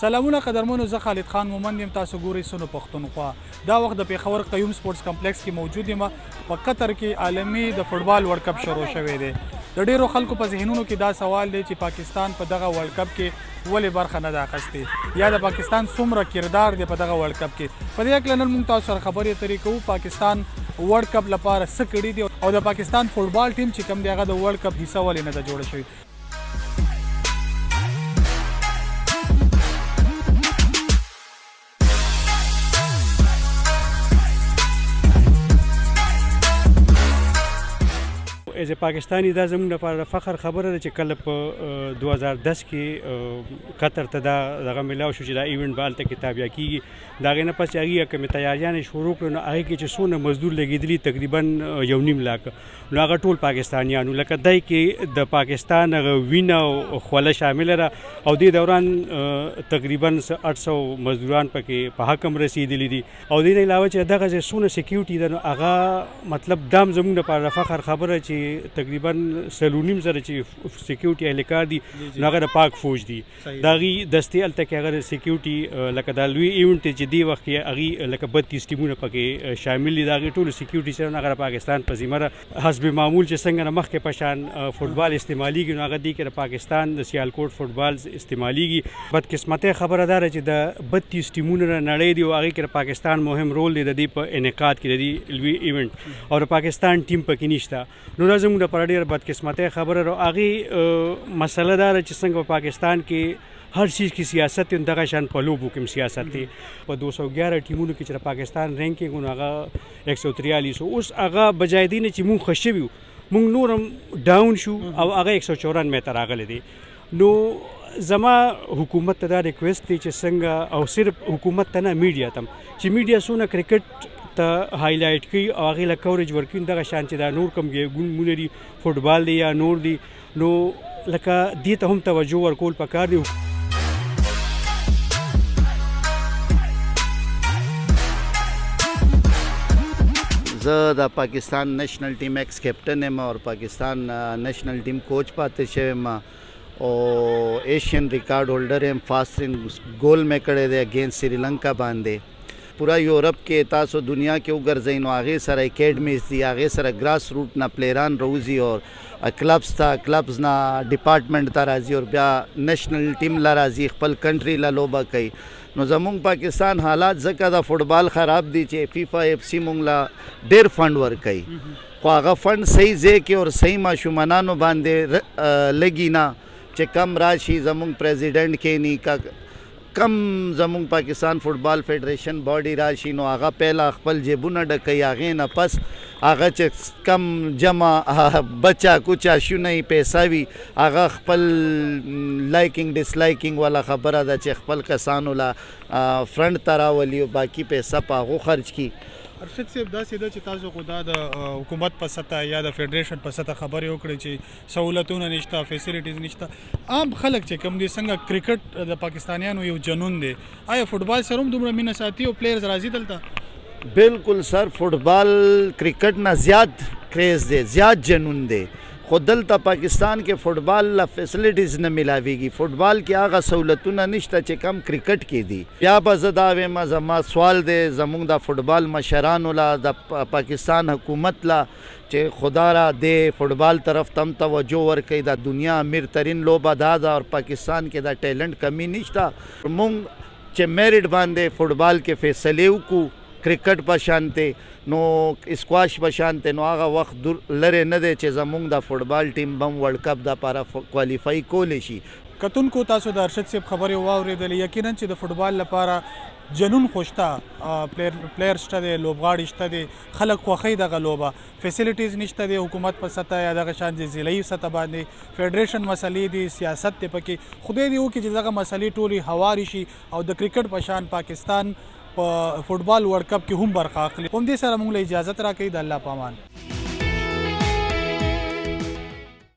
سلامونه قدرمنو، زه خالد خان مومند یم. تاسو ګورئ سنو پښتونخوا. دا وخت د پېښور قیوم سپورټس کمپلیکس کې موجود یم. په قطر کې عالمي د فوټبال ورلډ کپ شروع شوی دی. د ډیرو خلکو په ذهنونو کې دا سوال دی چې پاکستان په دغه ورلډ کپ کې ولې برخه نه ده اخیستې، یا د پاکستان څومره کردار دی په دغه ورلډ کپ کې. په دې اړه نن موږ تاسو سره خبرې اترې کوو. پاکستان ورلډ کپ لپاره څه کړي دي او د پاکستان فوټبال ټیم چې کوم دی هغه د ورلډ کپ حصه ولې نه ده جوړه شوې. ایز پاکستانی دا زموږ لپاره فخر خبره ده چې کله په 2010 کې قطر ته دغه میلاو شو چې دا ایونټ به هلته کې تابع کېږي. د هغې نه پس چې هغې کومې تیاریانې شروع کړو نو هغې کې چې څونه مزدور لګېدلي تقریبا 1.5 لاک، نو هغه ټول پاکستانیانو، لکه دی کې د پاکستان هغه وینه او خوله شامله ده او دې دوران تقریبا 800 مزدوران پکې په حکم رسېدلي دي. او دې نه علاوه چې دغه ځای څونه سیکیورټي ده نو هغه مطلب دا هم زموږ لپاره فخر خبره چې تقریبا 3.5 چې سیکیورټي اهلکار دي نو هغه د پاک فوج دي. د هغې دستې هلته کې هغه سیکیورټي لکه دا لوی ایونټ چې دې وخت کې هغې لکه 32 ټیمونه پکې شامل دي. د هغې ټولو سیکیورټي سره هغه د پاکستان په ذمه ده. حسب معمول چې څنګه نه مخکې په شان فوټبال استعمالیږي نو هغه دې کې د پاکستان د سیالکوټ فوټبال استعمالیږي. بدقسمتۍ خبره دا ده چې د 32 ټیمونه نړۍ دي او هغې کې د پاکستان مهم رول دی د دې په انعقاد کې د دې لوی ایونټ، او د پاکستان ټیم پکې نشته. نو دا زموږ لپاره ډېره بدقسمتۍ خبره ده. هغې مسله دا ده چې څنګه په پاکستان کې هر چیز کې سیاست دی، دغه شان په لوبو کې هم سیاست دی. په 211 ټیمونو کې چې د پاکستان رینکینګ نو هغه 143 اوس هغه بجای دی نه چې مونږ ښه شوي مونږ نور هم ډاون شو او هغه 194 ته راغلی دی. نو زما حکومت ته دا ریکویسټ دی چې څنګه، او صرف حکومت ته نه میډیا ته چې میډیا څونه کرکټ ته هایلایټ کوي او هغې له کوریج ورکوي، دغه شان چې دا نور کوم ګیمونه دي فوټبال دی یا نور دي نو لکه دې ته هم توجه ورکول پکار دی. زه د پاکستان نېشنل ټیم ایکس کیپټن یم او پاکستان نېشنل ټیم کوچ پاتې شوی یم او ایشین ریکارډ هولډر یم. فاسترین ګول مې کړی دی اگینسټ سریلنکا باندې. پورا یورپ کې تاسو دنیا کې وګرځئ نو هغې سره اکیډمیز دي، هغې سره ګراس روټ نه پلیران راوځي او کلبس نه ډپارټمنټ ته راځي او بیا نېشنل ټیم له راځي، خپل کنټري له لوبه کوي. نو زمونږ پاکستان حالات ځکه د فوټبال خراب دي چې فیفا ایف سی مونږ له ډېر فنډ ورکوي، خو هغه فنډ صحیح ځای کې او صحیح ماشومانانو باندې لګي نه چې کم راشي زمونږ پریزیډنټ کینی کم زمونږ پاکستان فوټبال فیډریشن باډي راشي نو هغه پهله خپل جیبونه ډکوي، هغې نه پس هغه چې کم جمع بچا کوچا شونی پیسه وي هغه خپل لایکینګ ډسلایکینګ والا خبره ده چې خپل کسانو له فرنټ ته راولي او باقي پیسه په هغو خرج کړي. ارشد صاحب داسې ده چې تاسو خو دا د حکومت په سطح یا د فیډریشن په سطح خبرې وکړئ چې سہولتونه نشته، فیسیلیټیز نشته. عام خلک چې کوم دي څنګه کرکټ د پاکستانیانو یو جنون دی، آیا فوټبال سره هم دومره مینه ساتي او پلیئرز راځي دلته؟ بالکل سر، فوټبال کرکټ نه زیات کریز دی، زیات جنون دی. خو دلته پاکستان کې فوټبال له فیسیلیټیز نه ملاویږي. فوټبال کې هغه سہولتونه نشته چې کم کرکټ کې دي. بیا به زه دا وایم، زما سوال دی زموږ د فوټبال مشرانو له، د پاکستان حکومت له چې خدا را دې فوټبال طرف ته هم توجه ورکوي. د دنیا امیر ترین لوبه دا ده او پاکستان کې د ټیلنټ کمی نشته. مونږ چې میرټ باندې فوټبال کې فیصلې وکړو کرکټ په شانتې نو اسکواش په شانتې نو هغه وخت لرې نه دی چې زمونږ د فوټبال ټیم به هم ورلډ کپ دپاره کوالیفای کولی شي. کتونکو تاسو د ارشد صاحب خبرې واورېدلې، یقینا چې د فوټبال لپاره جنون خو شته، پلیئر شته دی، لوبغاړي شته دی، خلک خوښوي دغه لوبه، فیسیلیټیز نشته دی حکومت په سطح یا دغه شان د ضلعي سطح باندې، فیډریشن مسلې دي، سیاست دی پکې. خدای دې وکړي چې دغه مسلې ټولې هوارې شي او د کرکټ په شان پاکستان په فوټبال ورلډ کپ کې هم برخه اخلي. همدې سره موږ له اجازت راکوي. د الله په امان.